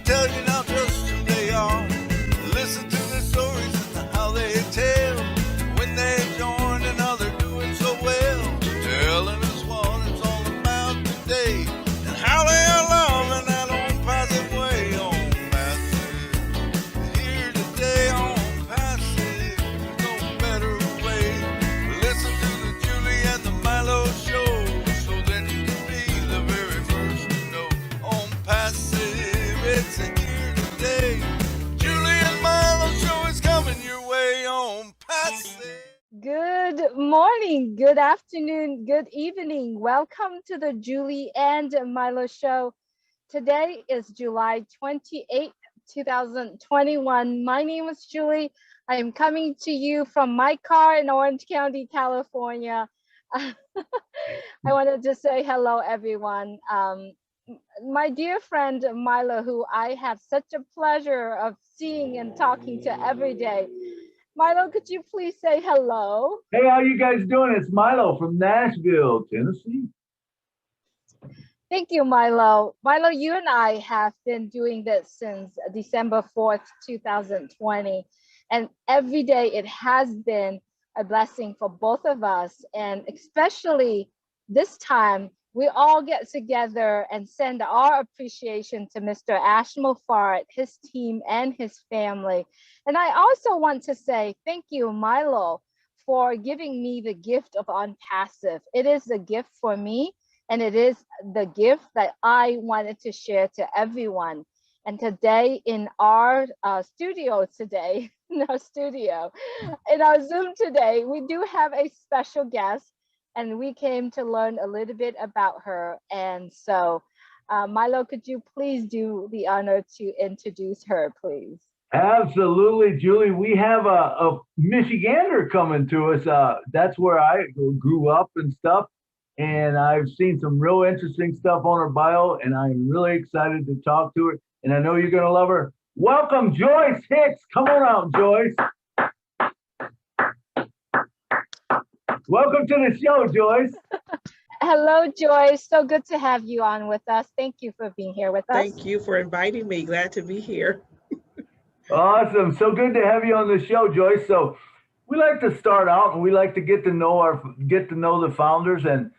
tell you now just who they are. Listen to their stories and how they tell when they join and how they're doing so well. Telling us what it's all about today and how they are loving that own passive way. On passive, here today on passive, no better way. Listen to the Julie and the Milo show, so then you can be the very first to know. On passive, it's here today. Julie and Milo show is coming your way on passive. Good morning, good afternoon, good evening. Welcome to the Julie and Milo show. Today is July 28th, 2021. My name is Julie. I am coming to you from my car in Orange County, California. I wanted to say hello, everyone. My dear friend Milo, who I have such a pleasure of seeing and talking to every day. Milo, could you please say hello? Hey, how you guys doing? It's Milo from Nashville, Tennessee. Thank you, Milo. Milo, you and I have been doing this since December 4th, 2020. And every day it has been a blessing for both of us. And especially this time, we all get together and send our appreciation to Mr. Ashmal Farid, his team, and his family. And I also want to say thank you, Milo, for giving me the gift of ONPASSIVE. It is a gift for me, and it is the gift that I wanted to share to everyone. And today in our studio today, in our Zoom today, we do have a special guest. And we came to learn a little bit about her. And so, Milo, could you please do the honor to introduce her, please? Absolutely, Julie. We have a Michigander coming to us. That's where I grew up and stuff. And I've seen some real interesting stuff on her bio, and I'm really excited to talk to her. And I know you're going to love her. Welcome, Joyce Hicks. Come on out, Joyce. Welcome to the show, Joyce. Hello, Joyce. So good to have you on with us. Thank you for being here with us. Thank you for inviting me. Glad to be here. Awesome. So good to have you on the show, Joyce. So we like to start out and we like to get to know the founders. And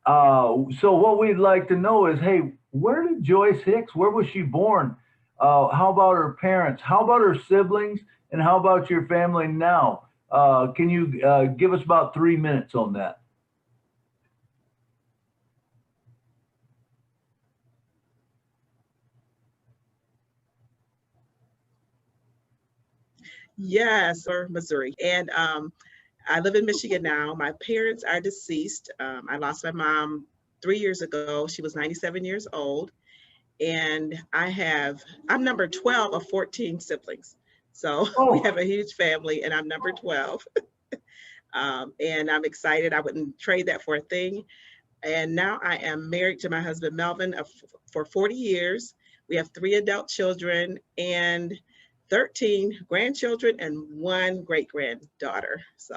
so what we'd like to know is, hey, where did Joyce Hicks, where was she born? How about her parents? How about her siblings? And how about your family now? Can you give us about 3 minutes on that? Yes, or Missouri. And I live in Michigan now. My parents are deceased. I lost my mom 3 years ago. She was 97 years old. And I'm number 12 of 14 siblings. So we have a huge family, and I'm number 12. And I'm excited. I wouldn't trade that for a thing. And now I am married to my husband, Melvin, for 40 years. We have 3 adult children and 13 grandchildren and 1 great-granddaughter. So.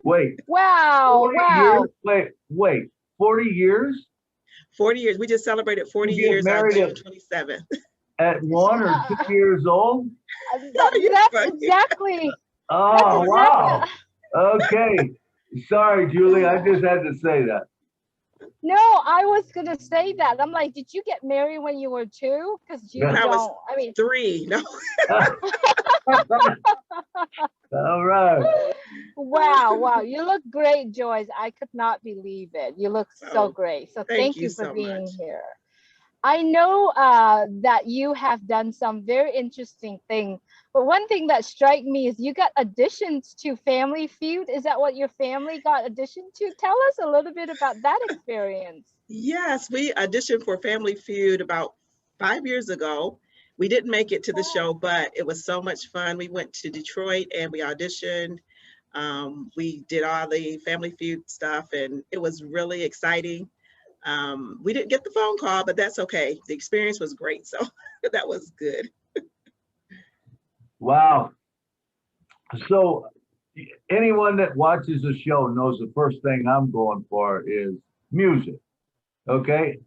Wait. Wow. Wow. Wait. 40 years? 40 years. We just celebrated 40 years on June 27th. At 1 or 2 years old? That's exactly. Oh, wow. Okay. Sorry, Julie. I just had to say that. No, I was going to say that. I'm like, did you get married when you were 2? Because you I was 3. No. All right. Wow. You look great, Joyce. I could not believe it. You look so great. So thank you for being here. I know that you have done some very interesting things, but one thing that struck me is you got auditions to Family Feud. Is that what your family got auditioned to? Tell us a little bit about that experience. Yes, we auditioned for Family Feud about 5 years ago. We didn't make it to the show, but it was so much fun. We went to Detroit and we auditioned. We did all the Family Feud stuff, and it was really exciting. We didn't get the phone call, but that's okay. The experience was great, so that was good. Wow. So anyone that watches the show knows the first thing I'm going for is music. Okay.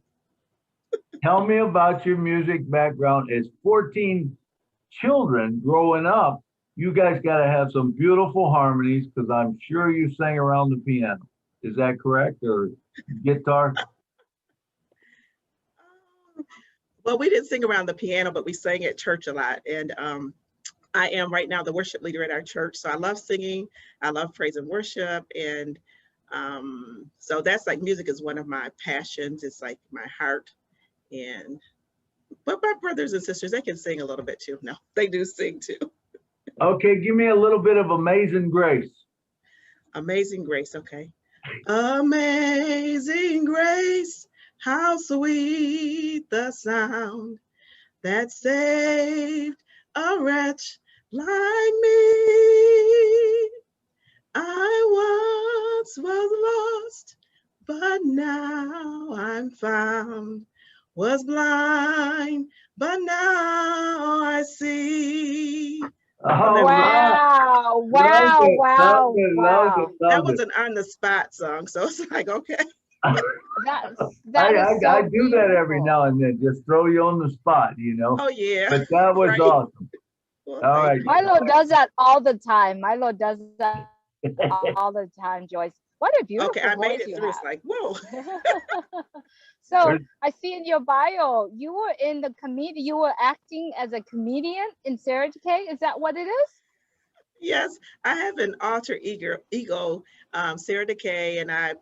Tell me about your music background. As 14 children growing up, you guys got to have some beautiful harmonies because I'm sure you sang around the piano. Is that correct? Or guitar? Well, we didn't sing around the piano, but we sang at church a lot. And I am right now the worship leader at our church. So I love singing. I love praise and worship. And so that's like music is one of my passions. It's like my heart. And but my brothers and sisters, they can sing a little bit too. No, they do sing too. Okay, give me a little bit of Amazing Grace. Amazing Grace, okay. Amazing Grace, how sweet the sound that saved a wretch like me. I once was lost, but now I'm found. Was blind, but now I see. Oh, Wow, love wow, it, wow, love it, wow. That love was it. an on the spot song, so it's like, okay. That is so I do that every beautiful. now and then, just throw you on the spot, you know. Oh yeah, But that was right. awesome. Well, All thank right. you. Milo does that all the time. Milo does that all the time, Joyce. What a Okay, beautiful I made voice it you through. It's like, whoa. have. So I see in your bio, you were in the comedian, you were acting as a comedian in Sarah Decay. Is that what it is? Yes, I have an alter ego, Sarah Decay, and I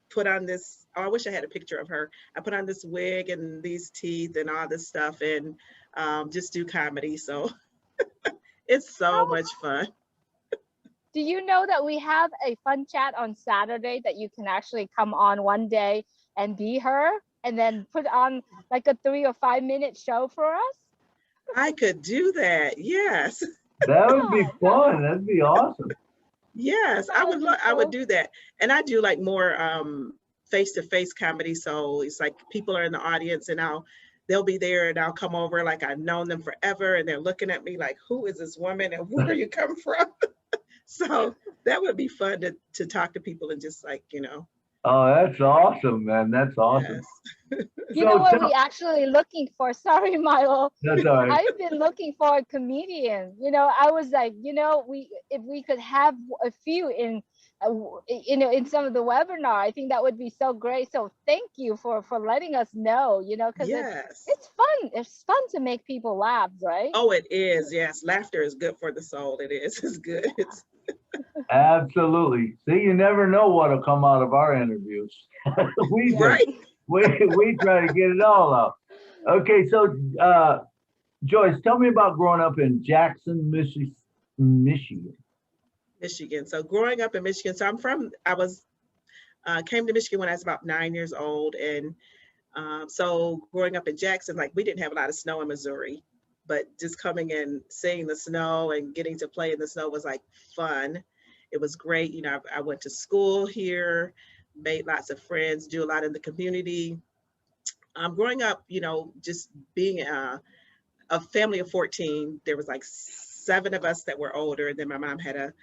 put on this. Oh, I wish I had a picture of her. I put on this wig and these teeth and all this stuff, and just do comedy. So it's so How much fun. do you know that we have a fun chat on Saturday that you can actually come on one day and be her and then put on like a 3 or 5 minute show for us? I could do that. Yes, That would be Yeah, fun. That'd be awesome. yes, that would be I would so. do that. And I do like more face-to-face comedy. So it's like people are in the audience, and they'll be there, and I'll come over like I've known them forever, and they're looking at me like, who is this woman, and where are you come from? So that would be fun to talk to people and just like, Oh, that's awesome, man. That's awesome. yes. You know So what we actually looking for? Sorry, Milo. that's all right. I've been looking for a comedian. I was like, if we could have a few in, in some of the webinar, I think that would be so great. So thank you for letting us know. Because Yes. it's fun. It's fun to make people laugh, right? Oh, it is. Yes. Laughter is good for the soul. It is. It's good. Absolutely. See, you never know what'll come out of our interviews. We do. Right. We try to get it all out. Okay, so Joyce, tell me about growing up in Jackson, Michigan. Michigan. So growing up in Michigan, so came to Michigan when I was about 9 years old. And so growing up in Jackson, like we didn't have a lot of snow in Missouri, but just coming and seeing the snow and getting to play in the snow was like fun. It was great. I went to school here, made lots of friends, do a lot in the community. Growing up, just being a family of 14, there was like 7 of us that were older. And then my mom had a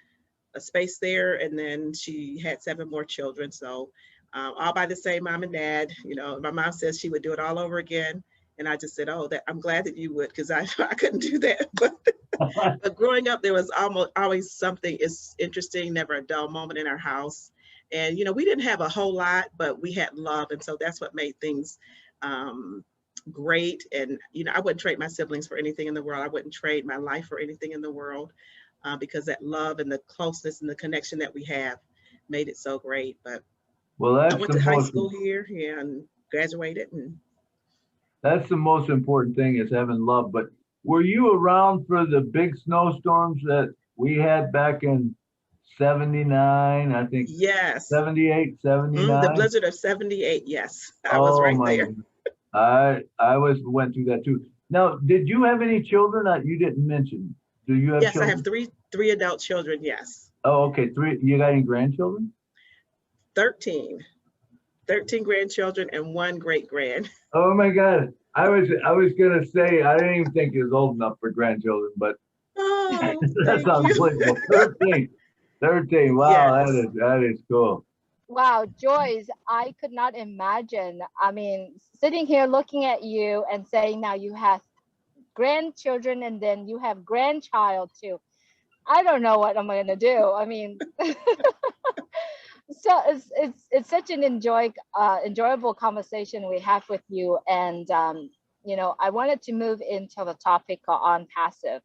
space there, and then she had 7 more children. So all by the same mom and dad. My mom says she would do it all over again. And I just said, oh, I'm glad that you would, because I couldn't do that. But growing up, there was always something is interesting, never a dull moment in our house. And, we didn't have a whole lot, but we had love. And so that's what made things great. And, I wouldn't trade my siblings for anything in the world. I wouldn't trade my life for anything in the world, because that love and the closeness and the connection that we have made it so great. But Well, I went to high school here, and graduated. And that's the most important thing is having love. But were you around for the big snowstorms that we had back in 79, I think? yes, 78, 79? the blizzard of 78. Yes, I was Oh right my there. goodness. I went through that too. Now, did you have any children that you didn't mention? Do you have Yes, children? I have three adult children. Yes, Oh, okay. 3. You got any grandchildren? 13 grandchildren and 1 great grand. Oh my God. I was gonna say I didn't even think he was old enough for grandchildren, but Oh, that's thank you. unbelievable. 13. Wow, Yes. that is cool. Wow, Joyce, I could not imagine. I mean, sitting here looking at you and saying now you have grandchildren and then you have grandchild too. I don't know what I'm gonna do. I mean, so it's such an enjoyable conversation we have with you, and you know, I wanted to move into the topic on passive.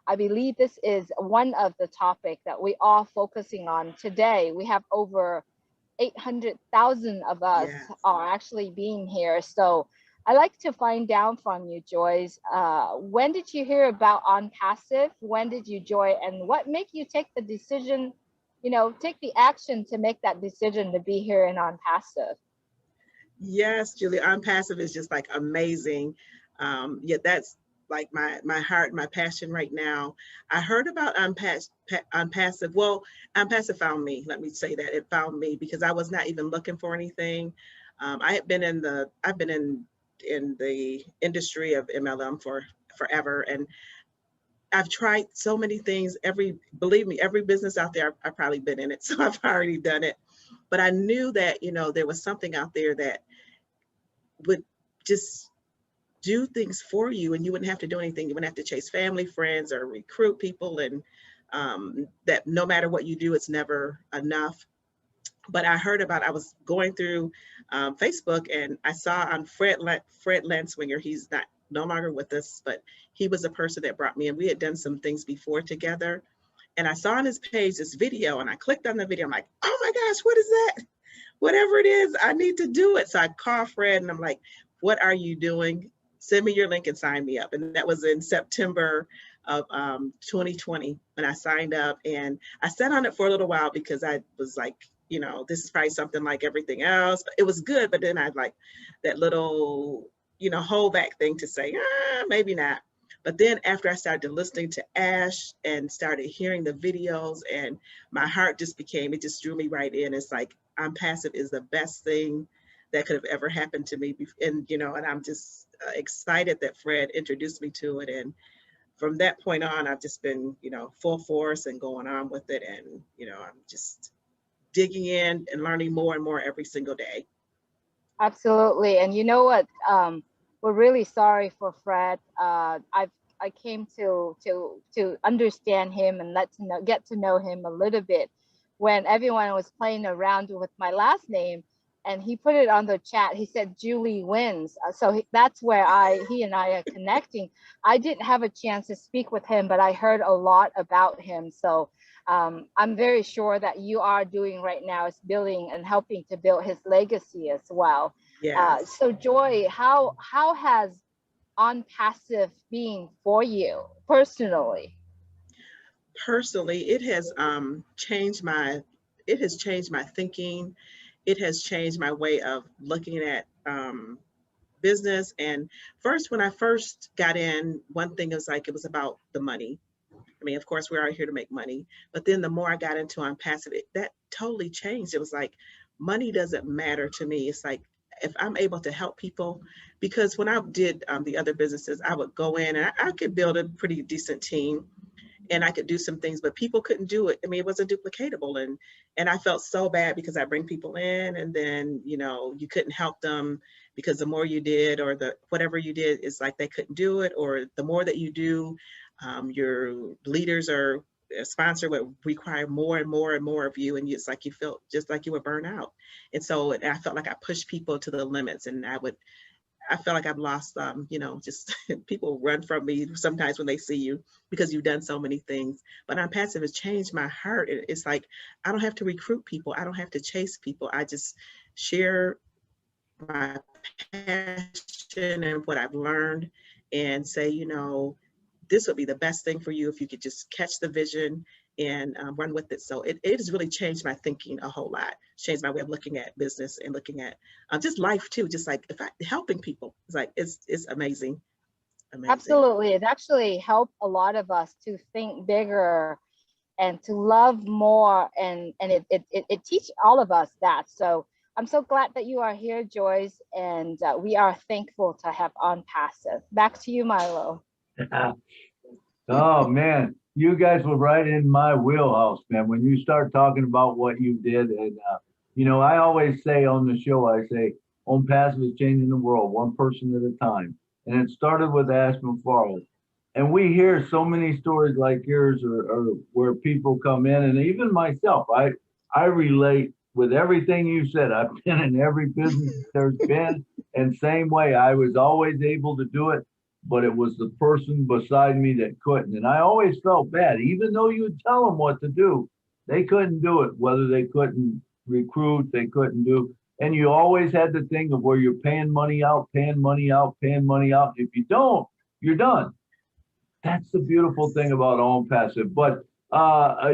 I believe this is one of the topic that we are focusing on today. We have over 800,000 of us Yes. are actually being here. So I like to find out from you, Joyce. When did you hear about On Passive? When did you join? And what made you take the decision, you know, take the action to make that decision to be here in On Passive? Yes, Julie, OnPassive is just like amazing. Yeah, that's like my heart, my passion right now. I heard about OnPassive. Well, OnPassive found me. Let me say that it found me because I was not even looking for anything. I've been in the industry of MLM for forever, and I've tried so many things. Believe me, every business out there, I've probably been in it, so I've already done it. But I knew that, you know, there was something out there that would just do things for you and you wouldn't have to do anything. You wouldn't have to chase family, friends, or recruit people, and that no matter what you do, it's never enough. But I was going through Facebook, and I saw on Fred Lanswinger, he's not no longer with us, but he was a person that brought me, and we had done some things before together. And I saw on his page this video, and I clicked on the video. I'm like, oh my gosh, what is that? Whatever it is, I need to do it. So I called Fred and I'm like, what are you doing? Send me your link and sign me up. And that was in September of 2020 when I signed up. And I sat on it for a little while because I was like, you know, this is probably something like everything else. But it was good. But then I had like that little, you know, hold back thing to say, maybe not. But then after I started listening to Ash and started hearing the videos, and my heart just became, it just drew me right in. It's like, OnPassive is the best thing that could have ever happened to me. And, you know, and I'm just excited that Fred introduced me to it. And from that point on, I've just been, you know, full force and going on with it. And, you know, I'm just digging in and learning more and more every single day. Absolutely. And you know what? We're really sorry for Fred. I came to understand him and get to know him a little bit when everyone was playing around with my last name, and he put it on the chat. He said Julie wins. That's where he and I are connecting. I didn't have a chance to speak with him, but I heard a lot about him. So I'm very sure that you are doing right now is building and helping to build his legacy as well. Yes. So Joy, how has OnPassive been for you personally? Personally, it has changed my thinking. It has changed my way of looking at business. And first, when I first got in, one thing was like, it was about the money. I mean, of course, we're out here to make money. But then the more I got into OnPassive, that totally changed. It was like, money doesn't matter to me. It's like, if I'm able to help people, because when I did the other businesses, I would go in and I could build a pretty decent team and I could do some things, but people couldn't do it. I mean, it wasn't duplicatable. And I felt so bad because I bring people in and then, you know, you couldn't help them because the more you did or whatever you did, it's like they couldn't do it. Or the more that you do, your leaders or sponsor would require more and more and more of you. And it's like, you felt just like you were burnt out. And so I felt like I pushed people to the limits, and I feel like I've lost, you know, just people run from me sometimes when they see you because you've done so many things. But OnPassive has changed my heart. It's like, I don't have to recruit people. I don't have to chase people. I just share my passion and what I've learned and say, you know, this would be the best thing for you if you could just catch the vision and run with it. So it has really changed my thinking a whole lot, changed my way of looking at business and looking at just life too. Just like helping people, it's like, it's amazing. Amazing. Absolutely. It actually helped a lot of us to think bigger and to love more. And it teach all of us that. So I'm so glad that you are here, Joyce, and we are thankful to have OnPassive. Back to you, Milo. Oh man, you guys were right in my wheelhouse, man. When you start talking about what you did, and You know, I always say on the show, I say, ONPASSIVE is changing the world one person at a time. And it started with Ash McFarland. And we hear so many stories like yours or where people come in, and even myself, I relate with everything you said. I've been in every business there's been, and same way, I was always able to do it, but it was the person beside me that couldn't. And I always felt bad, even though you would tell them what to do, they couldn't do it, whether they couldn't recruit, they couldn't do. And you always had the thing of where you're paying money out, paying money out, paying money out. If you don't, you're done. That's the beautiful thing about ONPASSIVE. But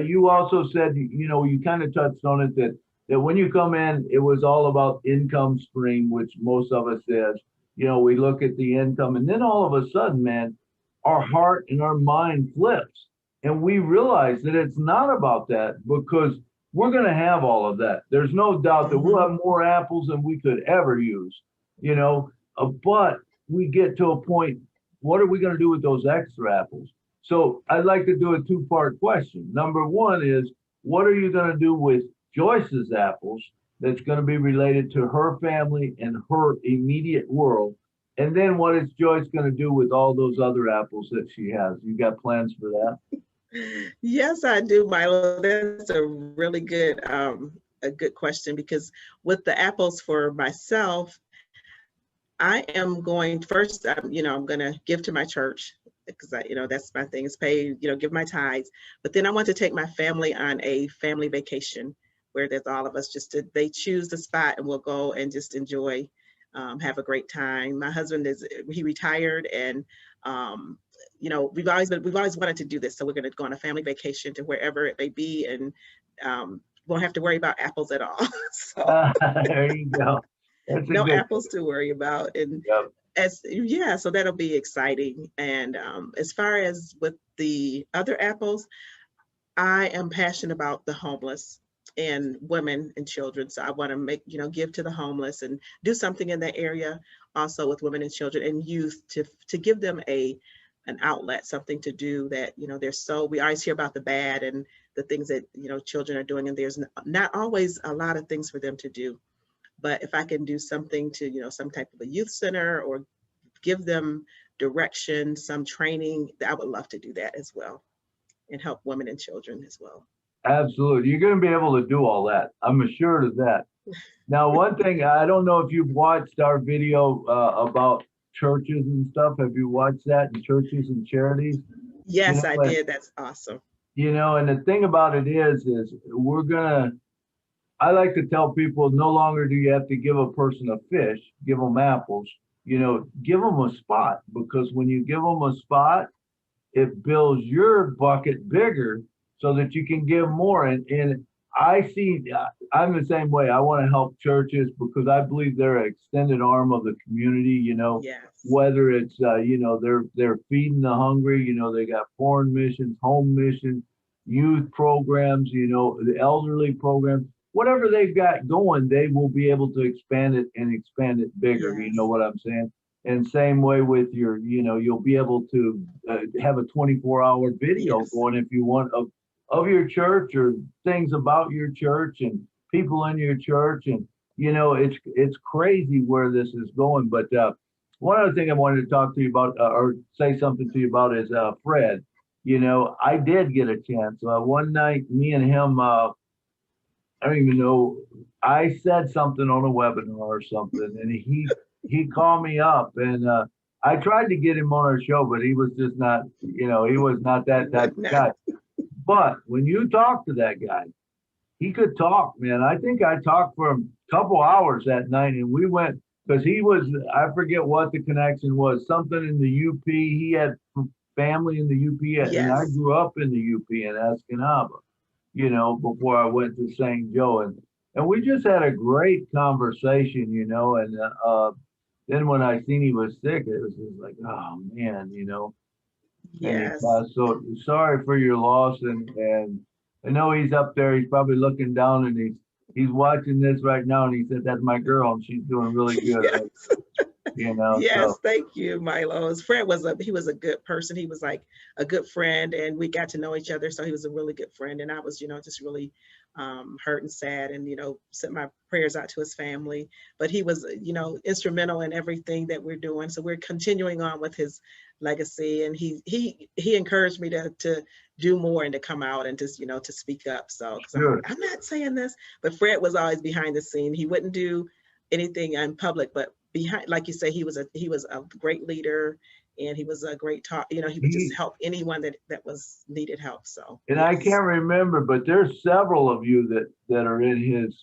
you also said, you know, you kind of touched on it that when you come in, it was all about income stream, which most of us is. You know, we look at the income, and then all of a sudden, man, our heart and our mind flips, and we realize that it's not about that, because we're going to have all of that. There's no doubt that we'll have more apples than we could ever use, you know, but we get to a point, what are we going to do with those extra apples? So I'd like to do a two-part question. Number one is, what are you going to do with Joyce's apples that's going to be related to her family and her immediate world? And then what is Joyce going to do with all those other apples that she has? You got plans for that? Yes, I do, Milo. That's a really good question, because with the apples for myself, I am going first, you know, I'm going to give to my church, because you know, that's my thing, is pay, you know, give my tithes. But then I want to take my family on a family vacation where there's all of us, they choose the spot and we'll go and just enjoy, have a great time. My husband he retired, and you know, we've always wanted to do this. So we're going to go on a family vacation to wherever it may be, and won't have to worry about apples at all. So There you go. That's no apples to worry about. And yep. So that'll be exciting. And as far as with the other apples, I am passionate about the homeless and women and children. So I want to give to the homeless and do something in that area also with women and children and youth to give them an outlet, something to do that, you know, we always hear about the bad and the things that, you know, children are doing, and there's not always a lot of things for them to do. But if I can do something to, you know, some type of a youth center or give them direction, some training, I would love to do that as well and help women and children as well. Absolutely. You're going to be able to do all that. I'm assured of that. Now, one thing, I don't know if you've watched our video about churches and stuff. Have you watched that, in churches and charities? Yes, you know, I did. That's awesome. You know, and the thing about it is I like to tell people, no longer do you have to give a person a fish, give them apples, you know, give them a spot, because when you give them a spot, it builds your bucket bigger so that you can give more. And I'm the same way. I want to help churches because I believe they're an extended arm of the community, you know, yes. Whether it's, you know, they're feeding the hungry, you know, they got foreign missions, home missions, youth programs, you know, the elderly programs. Whatever they've got going, they will be able to expand it and expand it bigger. Yes. You know what I'm saying? And same way with your, you know, you'll be able to have a 24-hour video yes. going if you want of your church or things about your church and people in your church. And, you know, it's crazy where this is going. But one other thing I wanted to talk to you about or say something to you about is Fred. You know, I did get a chance. One night, me and him, I don't even know, I said something on a webinar or something, and he called me up, and I tried to get him on our show, but he was just not, you know, he was not that type of guy. But when you talk to that guy, he could talk, man. I think I talked for a couple hours that night, and we went, because he was, I forget what the connection was, something in the UP. He had family in the UP, yes. And I grew up in the UP in Escanaba, you know, before I went to St. Joe. And we just had a great conversation, you know, and then when I seen he was sick, it was just like, oh man, you know. Yes. And, so sorry for your loss, and I know he's up there, he's probably looking down, and he's watching this right now, and he said, that's my girl, and she's doing really good. Yes. you know. Yes, So thank you, Milo. Fred was a good person. He was like a good friend, and we got to know each other. So he was a really good friend, and I was, just really hurt and sad, and sent my prayers out to his family. But he was, instrumental in everything that we're doing. So we're continuing on with his legacy, and he encouraged me to do more and to come out and just to speak up. So because sure. I'm not saying this, but Fred was always behind the scene. He wouldn't do anything in public, but behind, like you say, he was a great leader, and he was a great talk. He would just help anyone that was needed help. So And I yes. can't remember, but there's several of you that are in his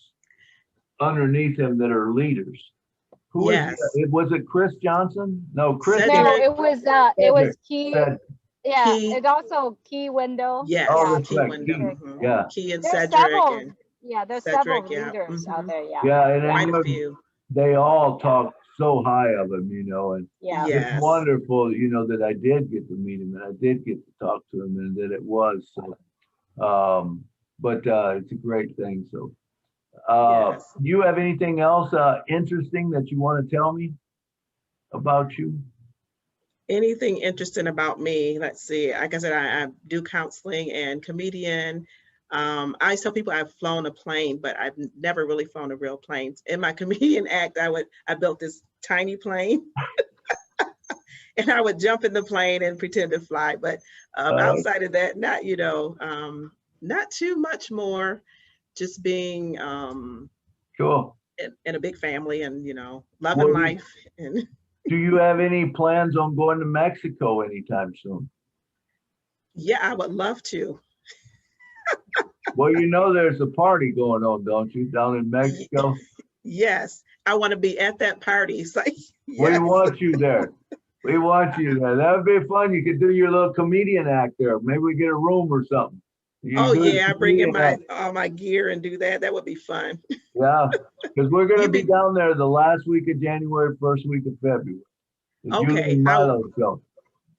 underneath him that are leaders. Who is Yes. it? Was it Chris Johnson? No, Chris. Cedric. No, it was Key. Cedric. Yeah, Key. it's also Key Window. Yes. Oh, Yeah, that's Key right. window. Key. Yeah. Key and there's Cedric several. and Yeah, there's Cedric, several yeah. leaders out there. Yeah. Yeah, and Quite I a know few. they all talk so high of him, and Yeah. Yes. it's wonderful, that I did get to meet him and I did get to talk to him, and that it was so. But it's a great thing. So, Yes. you have anything else interesting that you want to tell me about you? Anything interesting about me? Let's see. Like I said, I do counseling and comedian. I always tell people I've flown a plane, but I've never really flown a real plane. In my comedian act, I built this tiny plane, and I would jump in the plane and pretend to fly. But outside of that, not too much more. Just being Cool. in a big family, and loving life. And Do you have any plans on going to Mexico anytime soon? yeah, I would love to. Well, there's a party going on, don't you, down in Mexico? Yes, I want to be at that party. It's like, We yes. want you there. We want you there. That would be fun. You could do your little comedian act there. Maybe we get a room or something. Oh yeah, I bring in all my gear and do that. That would be fun. Yeah, because we're going to You be be- down there the last week of January, first week of February. The Okay, Julie and Milo show.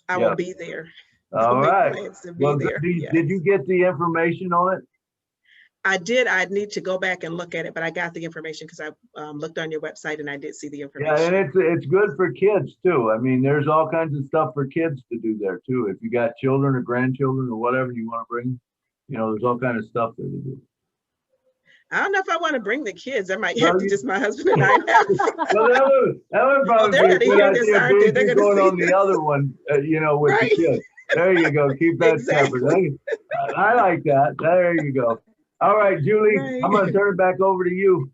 I Yeah. will be there. All I'll make right. plans to be Well, there. did you get the information on it? I did. I need to go back and look at it, but I got the information because I looked on your website and I did see the Yeah, information. and it's good for kids too. I mean, there's all kinds of stuff for kids to do there too. If you got children or grandchildren or whatever you want to bring, there's all kind of stuff there to do. I don't know if I want to bring the kids. I might Well, have to just my husband and I have. Well, that would probably they're be a gonna good hear this, idea. aren't they? Be They're you gonna going see on the this. other one, with Right. the kids. There you go. Keep that Exactly. separate. I like that. There you go. All right, Julie, Right. I'm going to turn it back over to you.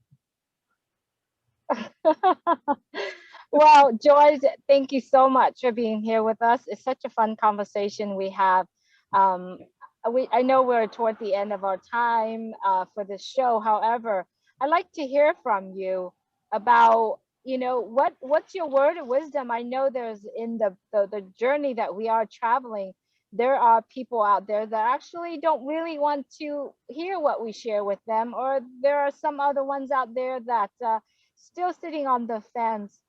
Well, Joyce, thank you so much for being here with us. It's such a fun conversation we have. I know we're toward the end of our time for this show. However, I'd like to hear from you about, what's your word of wisdom? I know there's in the journey that we are traveling, there are people out there that actually don't really want to hear what we share with them, or there are some other ones out there that still sitting on the fence.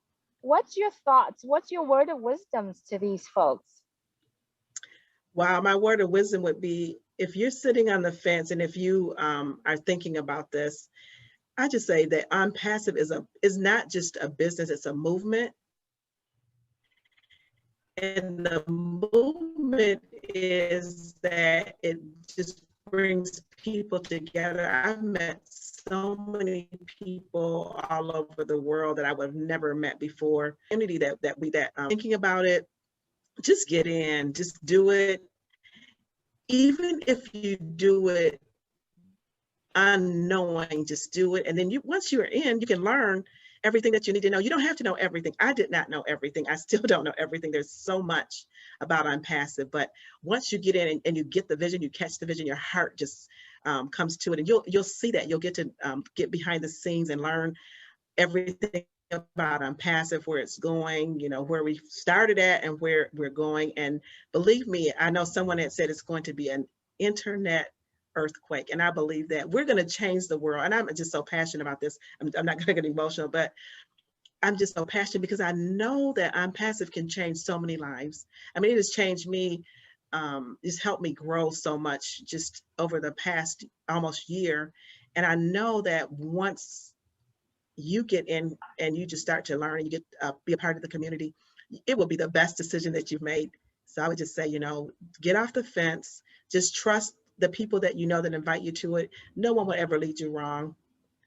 What's your thoughts? What's your word of wisdoms to these folks? Wow, my word of wisdom would be, if you're sitting on the fence and if you are thinking about this, I just say that ONPASSIVE is not just a business, it's a movement. And the movement is that it just brings people together. I've met so many people all over the world that I would have never met before. Community that thinking about it, just get in, just do it. Even if you do it unknowing, just do it. And then once you're in, you can learn everything that you need to know. You don't have to know everything. I did not know everything. I still don't know everything. There's so much about ONPASSIVE, but once you get in and you get the vision, you catch the vision, your heart just comes to it, and you'll see that. You'll get to get behind the scenes and learn everything about ONPASSIVE, where it's going, where we started at and where we're going. And believe me, I know someone had said it's going to be an internet earthquake, and I believe that we're going to change the world. And I'm just so passionate about this. I'm not going to get emotional, but I'm just so passionate because I know that ONPASSIVE can change so many lives. I mean, it has changed me. It's helped me grow so much just over the past almost year. And I know that once you get in and you just start to learn and you get be a part of the community, it will be the best decision that you've made. So I would just say, get off the fence, just trust the people that you know that invite you to it. No one will ever lead you wrong.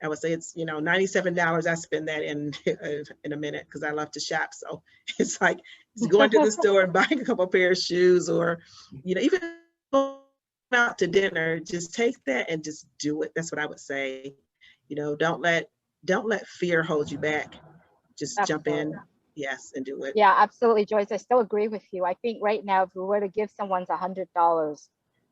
I would say it's, $97. I spend that in in a minute because I love to shop. So it's like it's going to the store and buying a couple of pair of shoes, or, even going out to dinner, just take that and just do it. That's what I would say. Don't let fear hold you back. Just jump in, yes, and do it. Yeah, absolutely, Joyce. I still agree with you. I think right now, if we were to give someone $100,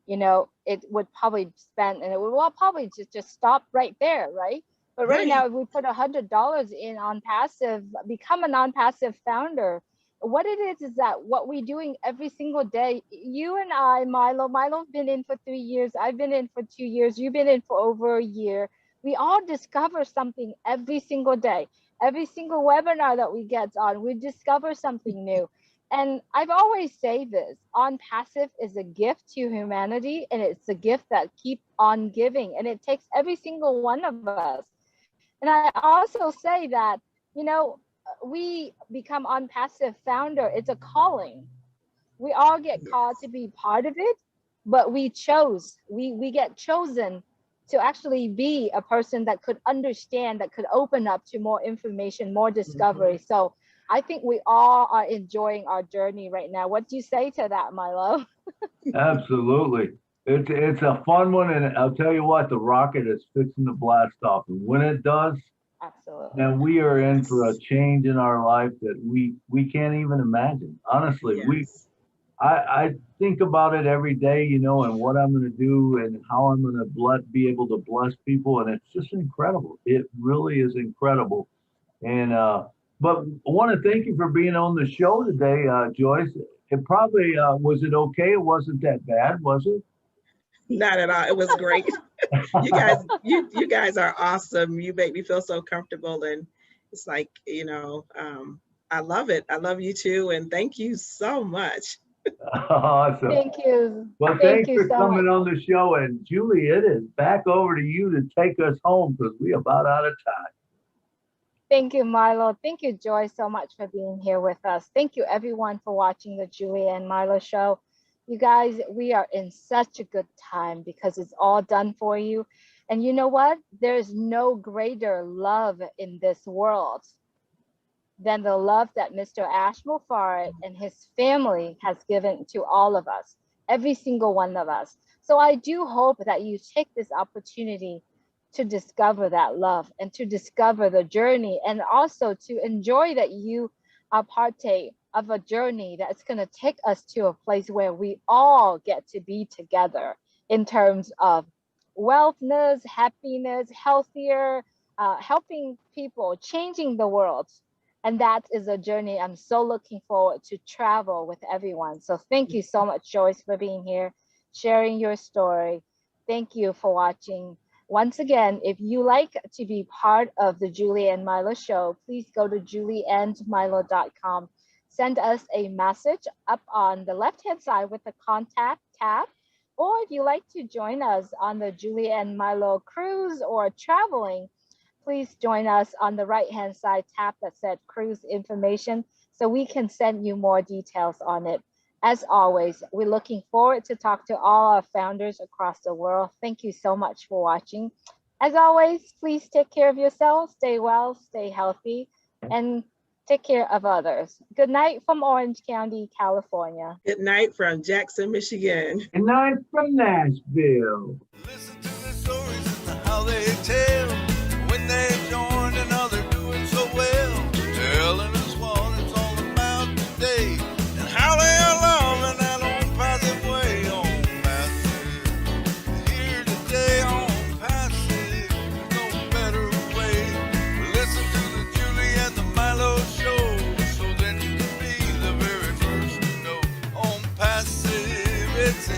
it would probably spend, and it would probably just stop right there, right? But right now, if we put $100 in on passive, become a non-passive founder, what it is that what we're doing every single day. You and I, Milo's been in for 3 years. I've been in for 2 years. You've been in for over a year. We all discover something every single day. Every single webinar that we get on, we discover something new. And I've always say this, ONPASSIVE is a gift to humanity, and it's a gift that keep on giving, and it takes every single one of us. And I also say that, we become ONPASSIVE founder, it's a calling. We all get called to be part of it, but we get chosen to actually be a person that could understand, that could open up to more information, more discovery. So I think we all are enjoying our journey right now. What do you say to that, Milo? Absolutely. It's a fun one, and I'll tell you what, the rocket is fixing to blast off. And when it does, absolutely, then we are in for a change in our life that we can't even imagine. Honestly, I think about it every day, and what I'm going to do and how I'm going to be able to bless people. And it's just incredible. It really is incredible. And, but I want to thank you for being on the show today, Joyce. It probably, was it okay? It wasn't that bad, was it? Not at all. It was great. you guys are awesome. You make me feel so comfortable. And it's like, I love it. I love you too. And thank you so much. Awesome. Thank you. Well, thanks for coming on the show. And Julie, it is back over to you to take us home because we're about out of time. Thank you, Milo. Thank you, Joy, so much for being here with us. Thank you, everyone, for watching the Julie and Milo show. You guys, we are in such a good time because it's all done for you. And you know what? There is no greater love in this world than the love that Mr. Ash Mufarad and his family has given to all of us, every single one of us. So I do hope that you take this opportunity to discover that love and to discover the journey, and also to enjoy that you are partake of a journey that's going to take us to a place where we all get to be together in terms of wellness, happiness, healthier, helping people, changing the world. And that is a journey I'm so looking forward to travel with everyone. So thank you so much, Joyce, for being here, sharing your story. Thank you for watching. Once again, if you like to be part of the Julie and Milo show, please go to julieandmilo.com. Send us a message up on the left-hand side with the contact tab. Or if you like to join us on the Julie and Milo cruise or traveling, please join us on the right-hand side tab that said cruise information so we can send you more details on it. As always, we're looking forward to talk to all our founders across the world. Thank you so much for watching. As always, please take care of yourselves, stay well, stay healthy, and take care of others. Good night from Orange County, California. Good night from Jackson, Michigan. Good night from Nashville. Listen to the stories and how they tell when they join another doing so well, telling us what it's all about today and how they are loving that own passive way. On passive, here today on passive, no better way. Listen to the Julie and the Milo show, so then you can be the very first to know. On passive, it's